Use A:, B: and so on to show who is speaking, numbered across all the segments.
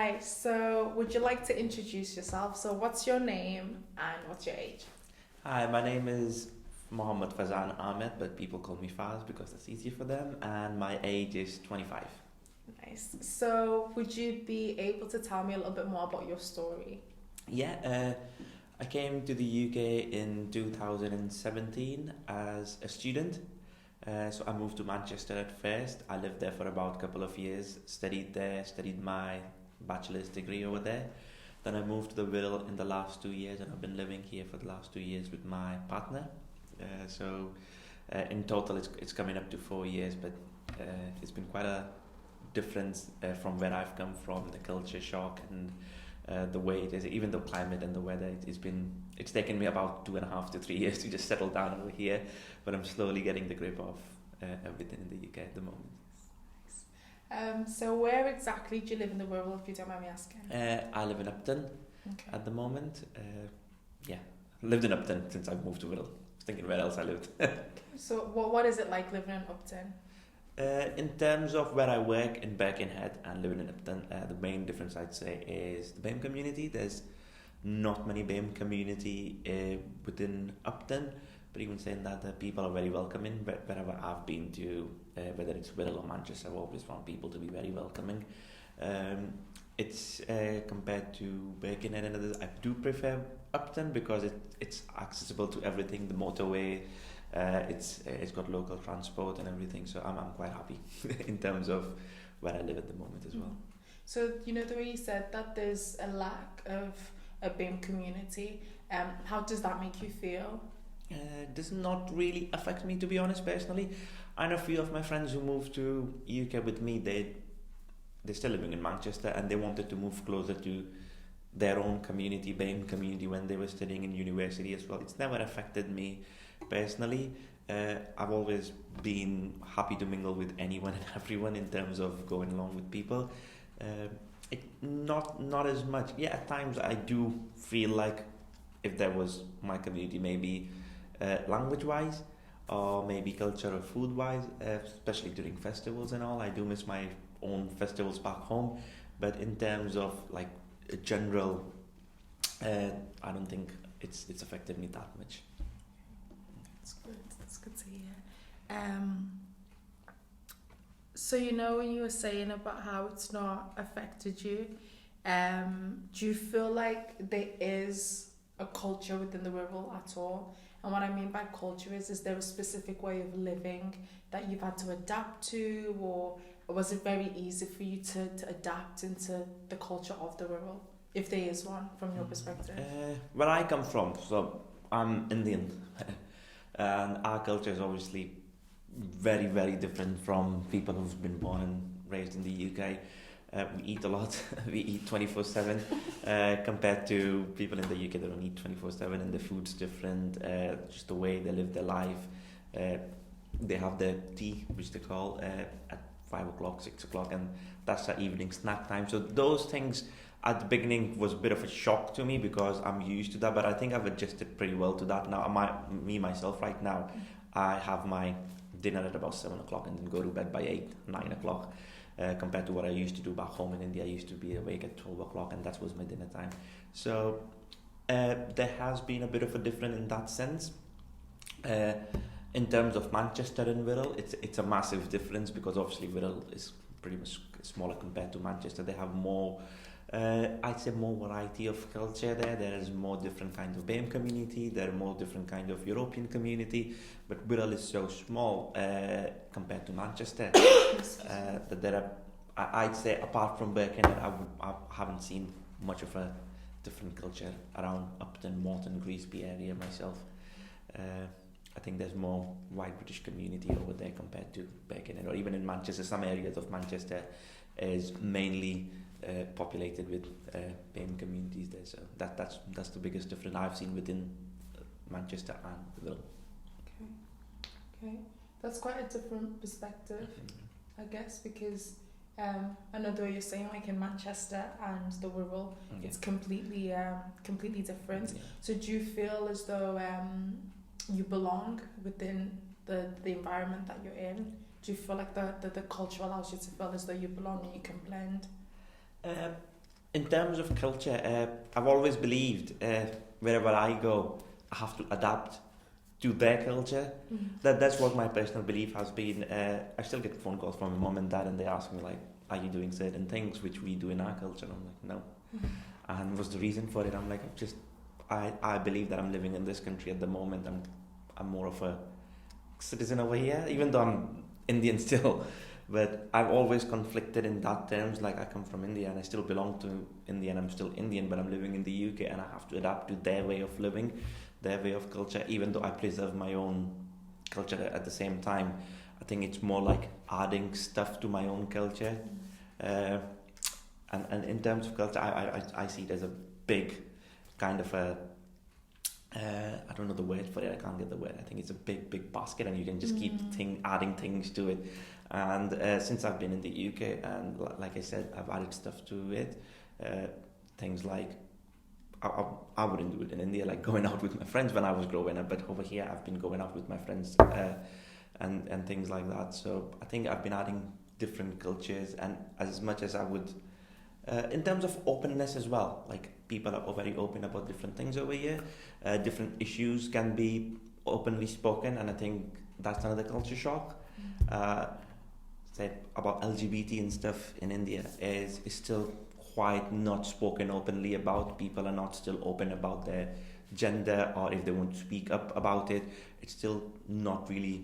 A: Hi, so would you like to introduce yourself? So what's your name and what's your age?
B: Hi, my name is Mohammed Fazan Ahmed, but people call me Faiz because that's easier for them, and my age is 25.
A: Nice. So would you be able to tell me a little bit more about your story?
B: Yeah, I came to the UK in 2017 as a student. So I moved to Manchester at first. I lived there for about a couple of years, studied there, studied my bachelor's degree over there. Then I moved to the Wirral in the last 2 years, and I've been living here for the last 2 years with my partner. In total, it's coming up to 4 years, but it's been quite a difference from where I've come from, the culture shock and the way it is, even the climate and the weather. It's taken me about 2.5 to 3 years to just settle down over here, but I'm slowly getting the grip of everything in the UK at the moment.
A: So where exactly do you live in the world, if you don't mind me asking?
B: I live in Upton
A: Okay.
B: at the moment. Yeah, lived in Upton since I've moved to Wirral. I was thinking where else I lived.
A: So what is it like living in Upton?
B: In terms of where I work in Birkenhead and living in Upton, the main difference I'd say is the BAME community. There's not many BAME community within Upton, but even saying that, the people are very welcoming. Wherever I've been to, whether it's Wirral or Manchester, I've always found people to be very welcoming. It's compared to Birkenhead and others, I do prefer Upton because it's accessible to everything. The motorway, it's got local transport and everything, so I'm quite happy in terms of where I live at the moment as well.
A: So the way you said that there's a lack of a BIM community, how does that make you feel?
B: Does not really affect me, to be honest. Personally, I know a few of my friends who moved to UK with me. They're still living in Manchester, and they wanted to move closer to their own community, BAME community, when they were studying in university as well. It's never affected me personally. I've always been happy to mingle with anyone and everyone in terms of going along with people. Not as much. Yeah, at times I do feel like if there was my community, maybe language-wise, or maybe culture or food-wise, especially during festivals and all. I do miss my own festivals back home, but in terms of like a general, I don't think it's affected me that much.
A: That's good. That's good to hear. So when you were saying about how it's not affected you, do you feel like there is a culture within the Wirral at all? And what I mean by culture is there a specific way of living that you've had to adapt to, or was it very easy for you to adapt into the culture of the Wirral, if there is one, from your perspective?
B: Where I come from, so I'm Indian, and our culture is obviously very, very different from people who've been born and raised in the UK. We eat a lot. We eat 24/7 compared to people in the UK that don't eat 24/7, and the food's different. Just the way they live their life. They have their tea, which they call at 5 o'clock, 6 o'clock, and that's our evening snack time. So those things at the beginning was a bit of a shock to me because I'm used to that, but I think I've adjusted pretty well to that now. Myself right now, I have my dinner at about 7 o'clock and then go to bed by 8, 9 o'clock. Compared to what I used to do back home in India, I used to be awake at 12 o'clock, and that was my dinner time. So there has been a bit of a difference in that sense. In terms of Manchester and Wirral, it's a massive difference because obviously Wirral is pretty much smaller compared to Manchester. They have more, I'd say, more variety of culture there. There is more different kind of BAME community. There are more different kind of European community. But Wirral is so small compared to Manchester that there are, I'd say, apart from Birkenhead, I haven't seen much of a different culture around Upton, Morton, Greasby area myself. I think there's more white British community over there compared to Birkenhead, or even in Manchester. Some areas of Manchester is mainly populated with BAME communities there. So that's the biggest difference I've seen within Manchester and Wirral.
A: Okay, that's quite a different perspective, I guess, because I know the way you're saying, like in Manchester and the Wirral, it's completely different.
B: Yeah.
A: So do you feel as though you belong within the environment that you're in? Do you feel like the culture allows you to feel as though you belong and you can blend?
B: In terms of culture, I've always believed wherever I go, I have to adapt to their culture. That's what my personal belief has been. I still get phone calls from my mom and dad, and they ask me like, "Are you doing certain things which we do in our culture?" I'm like, "No." And what's the reason for it? I'm like, I believe that I'm living in this country at the moment. I'm more of a citizen over here, even though I'm Indian still. But I've always conflicted in that terms. Like, I come from India and I still belong to India and I'm still Indian, but I'm living in the UK and I have to adapt to their way of living, their way of culture, even though I preserve my own culture at the same time. I think it's more like adding stuff to my own culture. And in terms of culture, I see it as a big kind of a, I don't know the word for it, I can't get the word. I think it's a big basket and you can just keep adding things to it. And since I've been in the UK, and like I said, I've added stuff to it. Things like, I wouldn't do it in India, like going out with my friends when I was growing up, but over here I've been going out with my friends and things like that. So I think I've been adding different cultures, and as much as I would, in terms of openness as well, like people are very open about different things over here. Different issues can be openly spoken, and I think that's another culture shock. Said about LGBT and stuff in India is still quite not spoken openly about. People are not still open about their gender, or if they want to speak up about it, it's still not really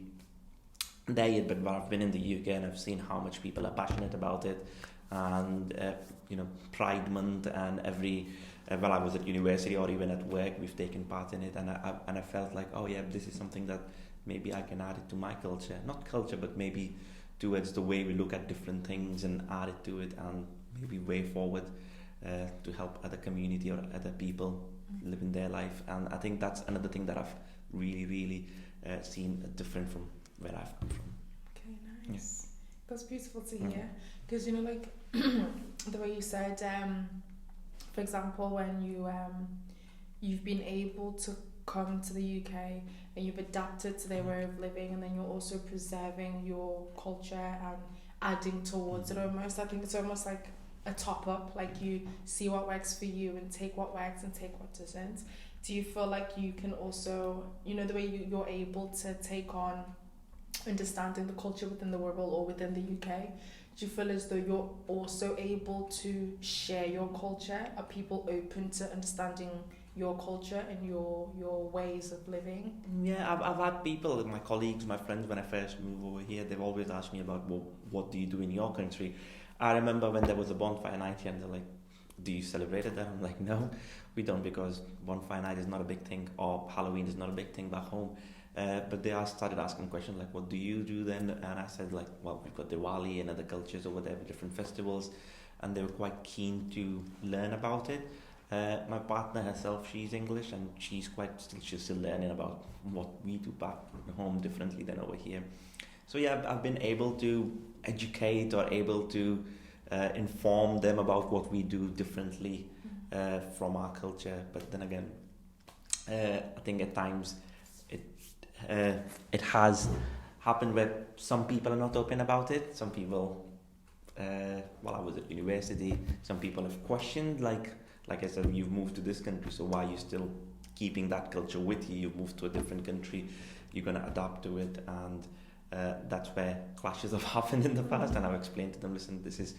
B: there yet. But I've been in the UK and I've seen how much people are passionate about it, and Pride Month and every while I was at university or even at work, we've taken part in it, and I felt like, oh yeah, this is something that maybe I can add it to my culture, not culture, but maybe towards the way we look at different things and add it to it, and maybe way forward to help other community or other people living their life. And I think that's another thing that I've really seen different from where I've come from.
A: Okay, nice. Yeah. That's beautiful to hear, because like the way you said, for example, when you've been able to come to the UK and you've adapted to their way of living, and then you're also preserving your culture and adding towards it almost. I think it's almost like a top up, like you see what works for you and take what works and take what doesn't. Do you feel like you can also, the way you're able to take on understanding the culture within the Wirral or within the UK, do you feel as though you're also able to share your culture? Are people open to understanding your culture and your ways of living?
B: Yeah, I've had people, my colleagues, my friends, when I first moved over here, they've always asked me about, well, what do you do in your country? I remember when there was a bonfire night here, and they're like, do you celebrate it? And I'm like, no, we don't, because bonfire night is not a big thing, or Halloween is not a big thing back home. But they started asking questions like, what do you do then? And I said, like, well, we've got Diwali and other cultures over there with different festivals, and they were quite keen to learn about it. My partner herself, she's English, and she's still learning about what we do back home differently than over here. So yeah, I've been able to educate or able to inform them about what we do differently from our culture. But then again, I think at times it has happened where some people are not open about it. Some people, while I was at university, some people have questioned, like I said, you've moved to this country, so why are you still keeping that culture with you? You've moved to a different country, you're going to adapt to it, and that's where clashes have happened in the past. And I've explained to them, listen, this is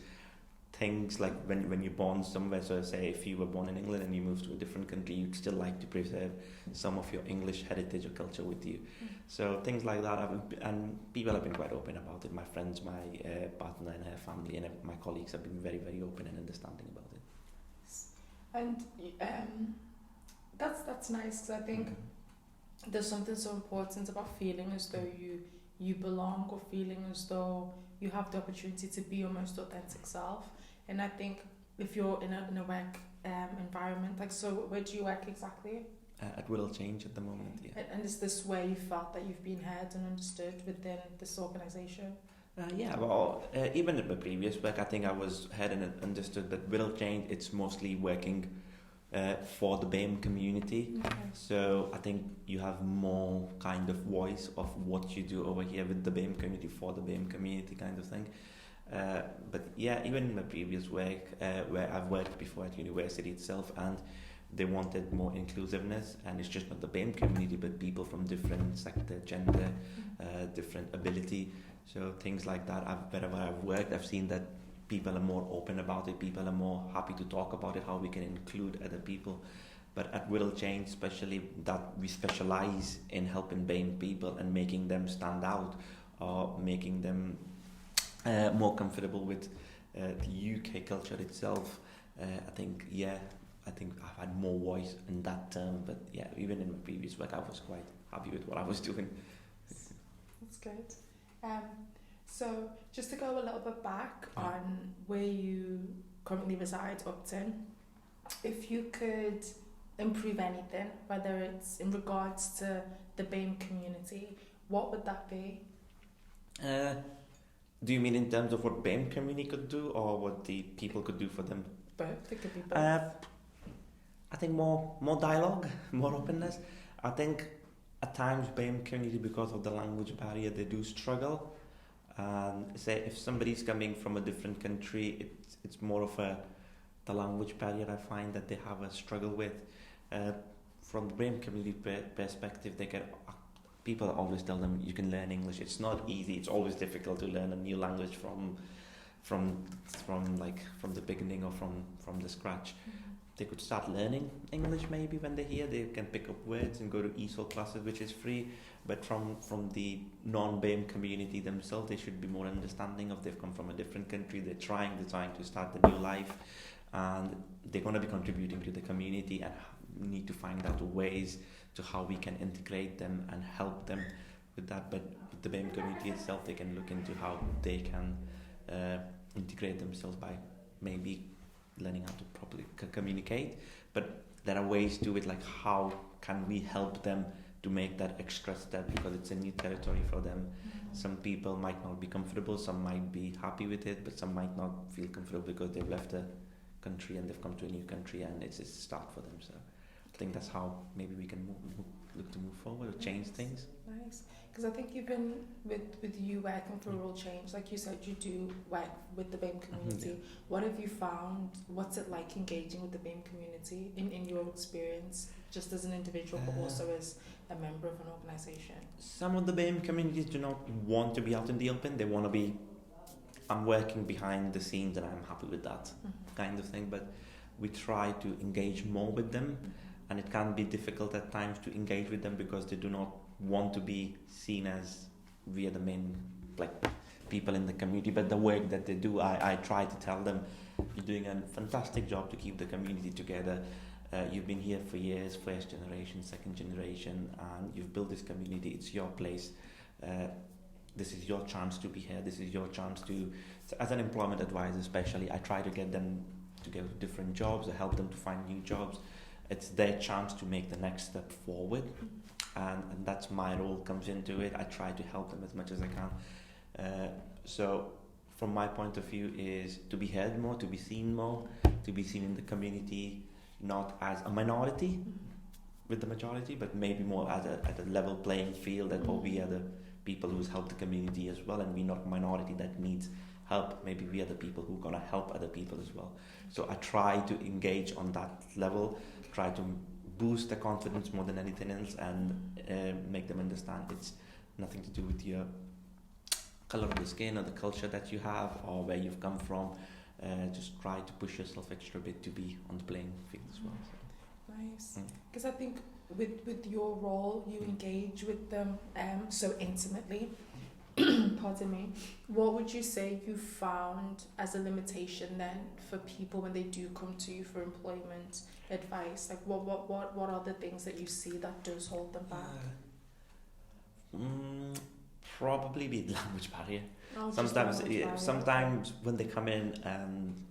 B: things like when you're born somewhere. So say if you were born in England and you moved to a different country, you'd still like to preserve some of your English heritage or culture with you. So things like that, and people have been quite open about it. My friends, my partner and her family, and my colleagues have been very open and understanding about it.
A: And that's nice, because I think there's something so important about feeling as though you belong, or feeling as though you have the opportunity to be your most authentic self. And I think if you're in a work environment, like, so where do you work exactly?
B: At Wirral Change at the moment, yeah.
A: And is this where you felt that you've been heard and understood within this organisation?
B: Yeah, well, even at my previous work, I think I was heard and understood, but Wirral Change, it's mostly working for the BAME community.
A: Okay.
B: So I think you have more kind of voice of what you do over here with the BAME community, for the BAME community kind of thing. But yeah, even in my previous work, where I've worked before at university itself, and they wanted more inclusiveness, and it's just not the BAME community, but people from different sector, gender, different ability. So things like that. Wherever I've worked, I've seen that people are more open about it. People are more happy to talk about it, how we can include other people. But at Wirral Change, especially, that we specialize in helping BAME people and making them stand out, or making them more comfortable with the UK culture itself. I think I've had more voice in that term. But yeah, even in my previous work, I was quite happy with what I was doing.
A: That's good. So just to go a little bit back on where you currently reside, Upton, if you could improve anything, whether it's in regards to the BAME community, what would that be?
B: Do you mean in terms of what BAME community could do, or what the people could do for them?
A: Both. It could be both.
B: I think more dialogue, more openness. I think at times BAME community, because of the language barrier, they do struggle. And say if somebody's coming from a different country, it's more of the language barrier I find that they have a struggle with. From the BAME community perspective, people always tell them you can learn English. It's not easy. It's always difficult to learn a new language from the beginning, or from the scratch. They could start learning English maybe when they're here. They can pick up words and go to ESOL classes, which is free. But from the non-BAME community themselves, they should be more understanding of they've come from a different country. They're trying to start a new life, and they're going to be contributing to the community, and need to find out ways to how we can integrate them and help them with that. But with the BAME community itself, they can look into how they can integrate themselves by maybe learning how to properly communicate. But there are ways to it, like how can we help them to make that extra step, because it's a new territory for them. Some people might not be comfortable, some might be happy with it, but some might not feel comfortable because they've left a country and they've come to a new country, and it's a start for them. So I think that's how maybe we can look to move forward or change things.
A: Nice. Because I think even with you working for Wirral Change, like you said, you do work with the BAME community. What have you found? What's it like engaging with the BAME community in your experience, just as an individual, but also as a member of an organisation?
B: Some of the BAME communities do not want to be out in the open. They want to be, I'm working behind the scenes and I'm happy with that kind of thing. But we try to engage more with them, and it can be difficult at times to engage with them because they do not want to be seen as we are the main people in the community. But the work that they do, I try to tell them, you're doing a fantastic job to keep the community together. You've been here for years, first generation, second generation, and you've built this community. It's your place. This is your chance to be here. This is your chance to, as an employment advisor especially, I try to get them to go to different jobs, or help them to find new jobs. It's their chance to make the next step forward, and that's my role comes into it. I try to help them as much as I can. So from my point of view is to be heard more, to be seen in the community, not as a minority with the majority, but maybe more as at a level playing field, that we are the people who's helped the community as well, and we're not a minority that needs help. Maybe we are the people who are going to help other people as well. So I try to engage on that level, try to boost the confidence more than anything else, and make them understand it's nothing to do with your colour of the skin or the culture that you have or where you've come from. Just try to push yourself extra bit to be on the playing field as well. So.
A: Nice. Because I think with your role, you engage with them so intimately. Pardon me. What would you say you found as a limitation then for people when they do come to you for employment advice? Like what are the things that you see that does hold them back?
B: Probably be the language barrier. Sometimes when they come in,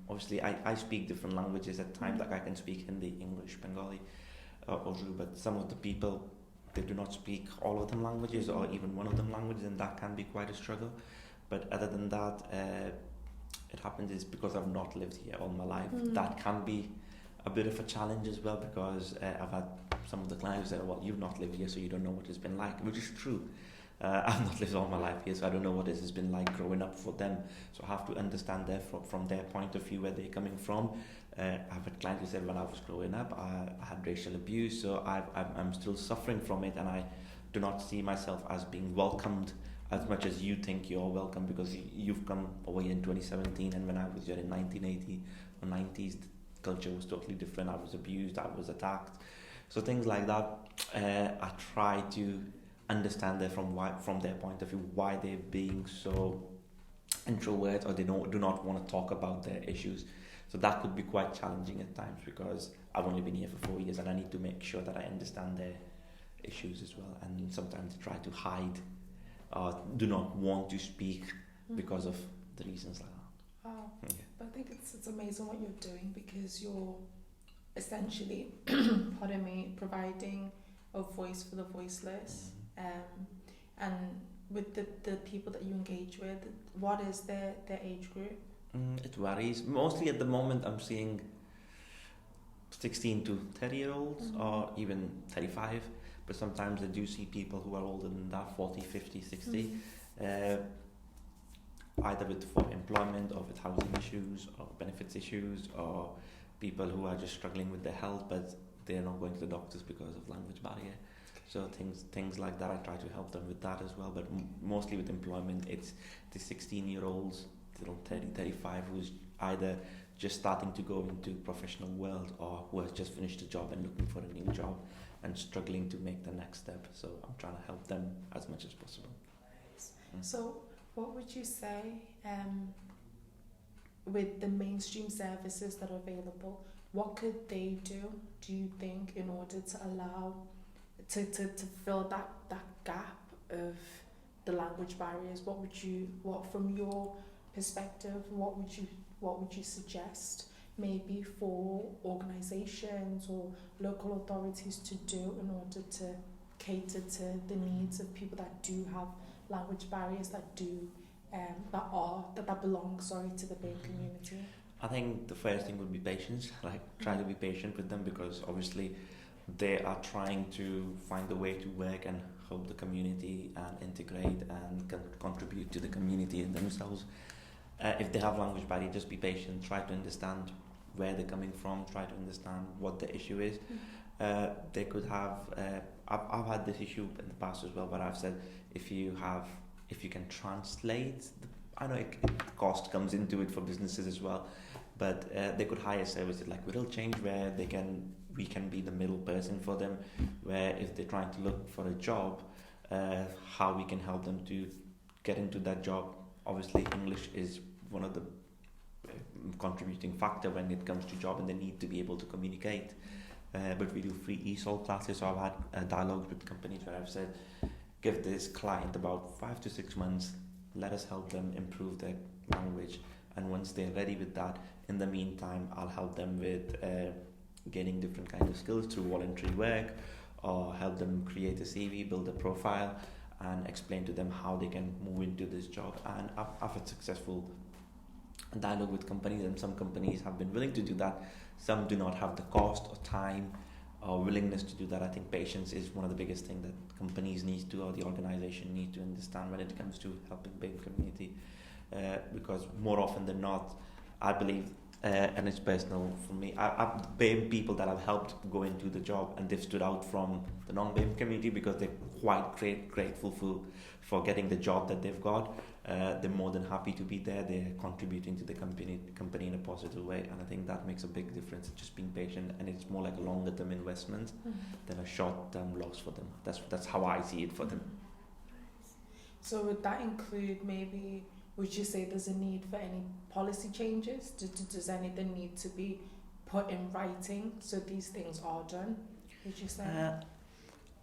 B: obviously I speak different languages at times. Like I can speak Hindi, English, Bengali, Urdu, but some of the people, they do not speak all of them languages or even one of them languages, and that can be quite a struggle. But other than that, it happens is because I've not lived here all my life. That can be a bit of a challenge as well, because I've had some of the clients say, well, you've not lived here, so you don't know what it's been like, which is true. I've not lived all my life here, so I don't know what this has been like growing up for them. So I have to understand from their point of view where they're coming from. I've had clients who said when I was growing up, I had racial abuse, so I'm still suffering from it, and I do not see myself as being welcomed as much as you think you're welcome, because you've come away in 2017, and when I was here in 1980 or 90s, the culture was totally different. I was abused, I was attacked. So things like that, I try to understand from their point of view why they're being so introvert, or they do not want to talk about their issues. So that could be quite challenging at times, because I've only been here for 4 years and I need to make sure that I understand their issues as well. And sometimes they try to hide or do not want to speak because of the reasons like that.
A: Wow. Yeah. But I think it's amazing what you're doing, because you're essentially, pardon me, providing a voice for the voiceless. And with the people that you engage with, what is their age group?
B: It varies. Mostly at the moment I'm seeing 16 to 30 year olds or even 35, but sometimes I do see people who are older than that, 40, 50, 60, either for employment or with housing issues or benefits issues, or people who are just struggling with their health but they're not going to the doctors because of language barrier. So things like that, I try to help them with that as well, but mostly with employment, it's the 16-year-olds, 30, 35, who's either just starting to go into professional world, or who has just finished a job and looking for a new job and struggling to make the next step. So I'm trying to help them as much as possible.
A: So what would you say with the mainstream services that are available, what could they do you think, in order to allow to fill that gap of the language barriers? What from your perspective, what would you suggest maybe for organizations or local authorities to do in order to cater to the needs of people that do have language barriers, that belong to the BAME community?
B: I think the first thing would be patience. Try to be patient with them, because obviously they are trying to find a way to work and help the community and integrate and contribute to the community and themselves. If they have language barrier, just be patient. Try to understand where they're coming from. Try to understand what the issue is. They could have. I've had this issue in the past as well, but I've said if you can translate. I know cost comes into it for businesses as well, but they could hire services like Wirral Change, where we can be the middle person for them, where if they're trying to look for a job, how we can help them to get into that job. Obviously English is one of the contributing factor when it comes to job, and they need to be able to communicate, but we do free ESOL classes. So I've had dialogues with companies where I've said, give this client about 5 to 6 months, let us help them improve their language, and once they're ready with that, in the meantime I'll help them with gaining different kinds of skills through voluntary work, or help them create a CV, build a profile, and explain to them how they can move into this job. And I've had successful dialogue with companies, and some companies have been willing to do that. Some do not have the cost or time or willingness to do that. I think patience is one of the biggest things that companies need to, or the organization need to understand when it comes to helping BAME community, because more often than not, I believe, and it's personal for me, I've BAME people that I've helped go into the job, and they've stood out from the non-BAME community because they're quite grateful for getting the job that they've got. They're more than happy to be there. They're contributing to the company in a positive way, and I think that makes a big difference. Just being patient, and it's more like a longer term investment than a short term loss for them. That's how I see it for them.
A: So would that include, maybe, would you say there's a need for any policy changes? Does anything need to be put in writing so these things are done, would you say?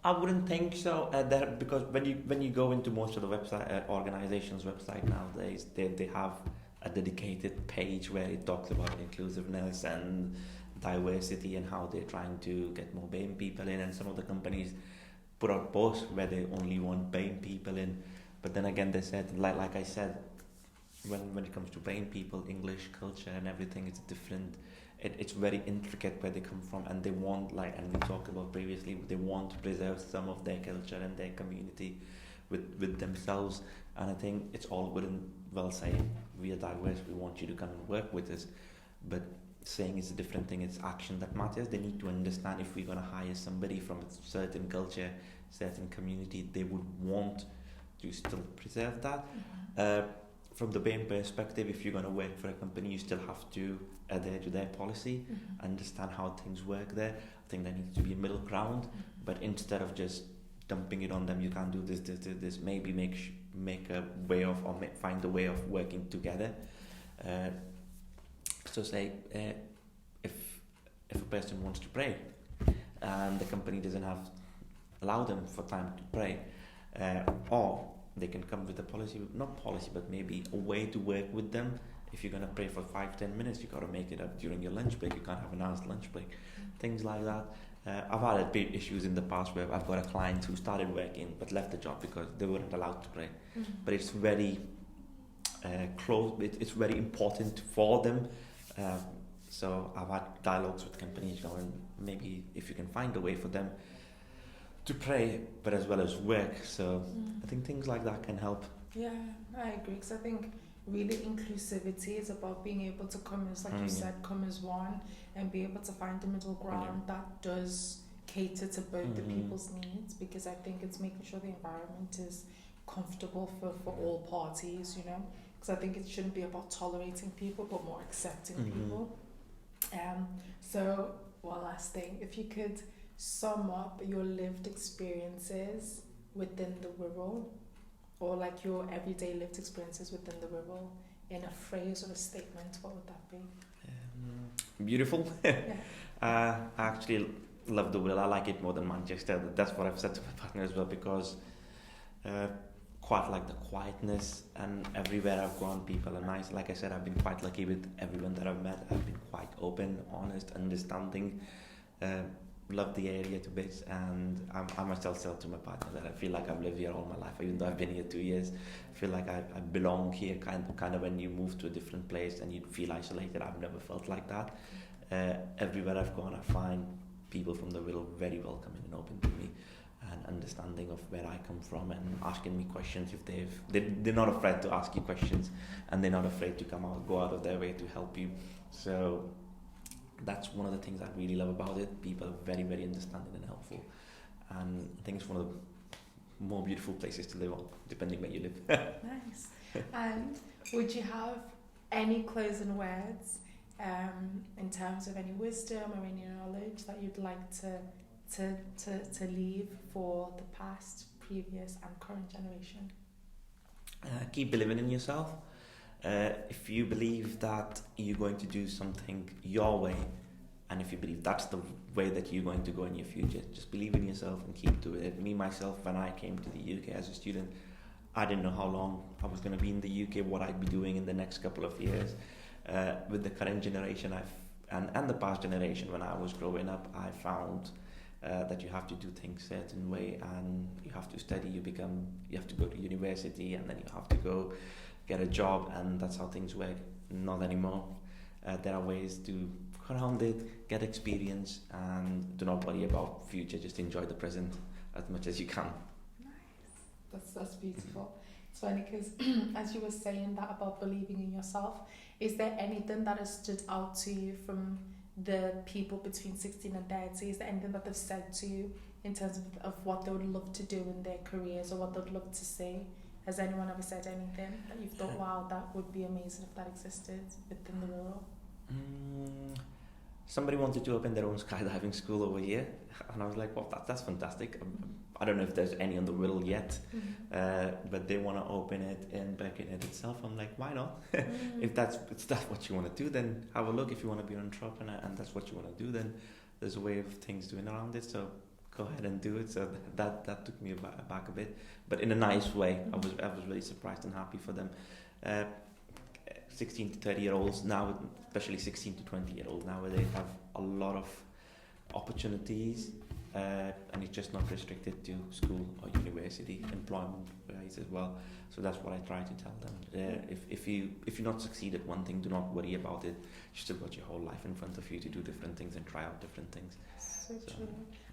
B: I wouldn't think so, because when you go into most of the website organizations' website nowadays, they have a dedicated page where it talks about inclusiveness and diversity and how they're trying to get more BAME people in, and some of the companies put out posts where they only want BAME people in. But then again, they said, like I said, when it comes to BAME people, English culture and everything is different. It's very intricate where they come from, and they want, and we talked about previously, they want to preserve some of their culture and their community, with themselves. And I think it's all good and well saying we are diverse, we want you to come and work with us, but saying is a different thing. It's action that matters. They need to understand if we're going to hire somebody from a certain culture, certain community, they would want to still preserve that. From the BAME perspective, if you're going to work for a company, you still have to adhere to their policy, understand how things work there. I think there needs to be a middle ground, but instead of just dumping it on them, you can't do this. Maybe make a way of, or find a way of working together. So say if a person wants to pray and the company doesn't allow them for time to pray, or they can come with a policy, not policy, but maybe a way to work with them. If you're going to pray for 5-10 minutes, you've got to make it up during your lunch break. You can't have an hour's lunch break. Things like that. I've had big issues in the past where I've got a client who started working but left the job because they weren't allowed to pray. But it's very close. It's very important for them. So I've had dialogues with companies going, maybe if you can find a way for them to pray, but as well as work. So I think things like that can help.
A: Yeah, I agree. Because I think really inclusivity is about being able to come as, like you said, come as one and be able to find a middle ground that does cater to both the people's needs. Because I think it's making sure the environment is comfortable for all parties, you know. Because I think it shouldn't be about tolerating people, but more accepting people. So one last thing, if you could sum up your lived experiences within the Wirral, or like your everyday lived experiences within the Wirral, in a phrase or a statement, what would that be?
B: Beautiful. I actually love the Wirral. I like it more than Manchester. That's what I've said to my partner as well, because quite like the quietness, and everywhere I've gone people are nice. Like I said, I've been quite lucky with everyone that I've met. I've been quite open, honest, understanding. Love the area to bits, and I myself tell to my partner that I feel like I've lived here all my life, even though I've been here 2 years. I feel like I belong here, kind of when you move to a different place and you feel isolated. I've never felt like that. Everywhere I've gone, I find people from the Wirral very welcoming and open to me, and understanding of where I come from, and asking me questions if they're not afraid to ask you questions, and they're not afraid to go out of their way to help you. So that's one of the things I really love about it. People are very, very understanding and helpful, and I think it's one of the more beautiful places to live on, depending where you live.
A: Nice. And would you have any closing words in terms of any wisdom or any knowledge that you'd like to leave for the past, previous and current generation?
B: Keep believing in yourself. If you believe that you're going to do something your way, and if you believe that's the way that you're going to go in your future, just believe in yourself and keep doing it. Me, myself, when I came to the UK as a student, I didn't know how long I was going to be in the UK, what I'd be doing in the next couple of years. With the current generation and the past generation, when I was growing up, I found that you have to do things a certain way, and you have to study, you have to go to university, and then you have to go get a job, and that's how things work. Not anymore. There are ways to go around it, get experience, and do not worry about future. Just enjoy the present as much as you can.
A: Nice. That's beautiful. It's funny because as you were saying that about believing in yourself, is there anything that has stood out to you from the people between 16 and 30? Is there anything that they've said to you in terms of what they would love to do in their careers, or what they'd love to say? Has anyone ever said anything that you've thought, wow, that would be amazing if that existed within the Wirral?
B: Somebody wanted to open their own skydiving school over here, and I was like, well, that's fantastic. I don't know if there's any on the Wirral yet, but they want to open it in Birkenhead itself. I'm like, why not? If that's what you want to do, then have a look. If you want to be an entrepreneur and that's what you want to do, then there's a way of things doing around it. So go ahead and do it. So that took me back a bit, but in a nice way. I was really surprised and happy for them. 16 to 30 year olds now, especially 16 to 20 year olds nowadays, have a lot of opportunities, and it's just not restricted to school or university, employment wise as well. So that's what I try to tell them. If you not succeed at one thing, do not worry about it. You still got your whole life in front of you to do different things and try out different things.
A: So true.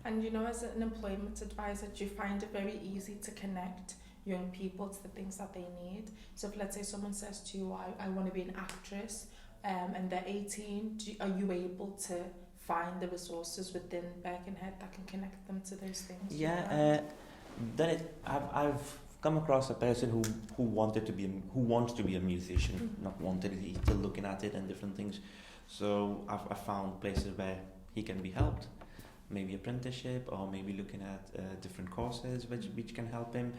A: And you know, as an employment advisor, do you find it very easy to connect young people to the things that they need. So if, let's say, someone says to you, I want to be an actress, and they're 18, are you able to find the resources within Birkenhead that can connect them to those things?
B: Yeah, I've come across a person who wants to be a musician, not wanted. He's still looking at it and different things. So I've found places where he can be helped, maybe apprenticeship or maybe looking at different courses which can help him.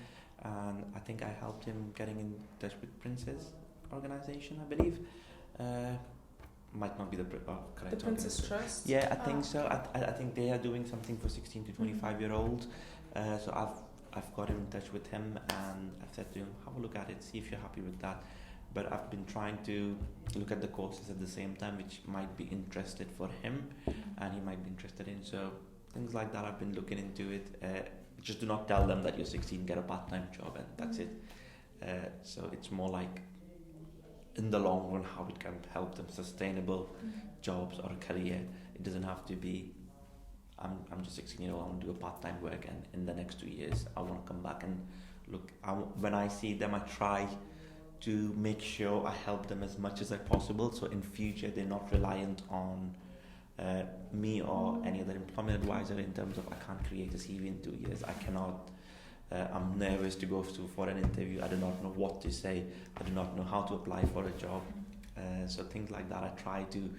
B: And I think I helped him getting in touch with Prince's organization, I believe. Might not be the correct.
A: The Princess Trust.
B: Yeah, I think so. I think they are doing something for 16 to 25-year-olds. So I've got in touch with him and I've said to him, have a look at it, see if you're happy with that. But I've been trying to look at the courses at the same time, which might be interested for him and he might be interested in. So things like that, I've been looking into it. Just do not tell them that you're 16, get a part-time job and that's it. So it's more like, in the long run, how it can help them sustainable jobs or a career. It doesn't have to be, I'm just 16 years old, I want to do a part-time work and in the next 2 years I want to come back and look. When I see them, I try to make sure I help them as much as I possible, so in future they're not reliant on me or any other employment advisor in terms of I can't create a CV in 2 years, I cannot. I'm nervous to go for an interview. I do not know what to say. I do not know how to apply for a job. So things like that, I try to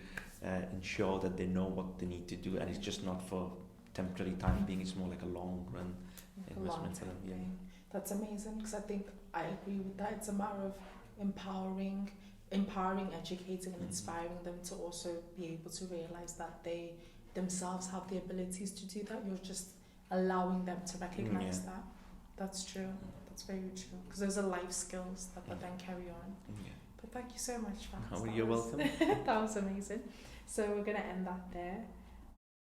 B: ensure that they know what they need to do, and it's just not for temporary time being. It's more like a long run investment for them. Yeah.
A: That's amazing, because I think I agree with that. It's a matter of empowering, educating, and inspiring them to also be able to realize that they themselves have the abilities to do that. You're just allowing them to recognize that. That's true. That's very true. Because those are life skills that then carry on.
B: Yeah.
A: But thank you so much, Faiz.
B: You're welcome.
A: That was amazing. So we're going to end that there.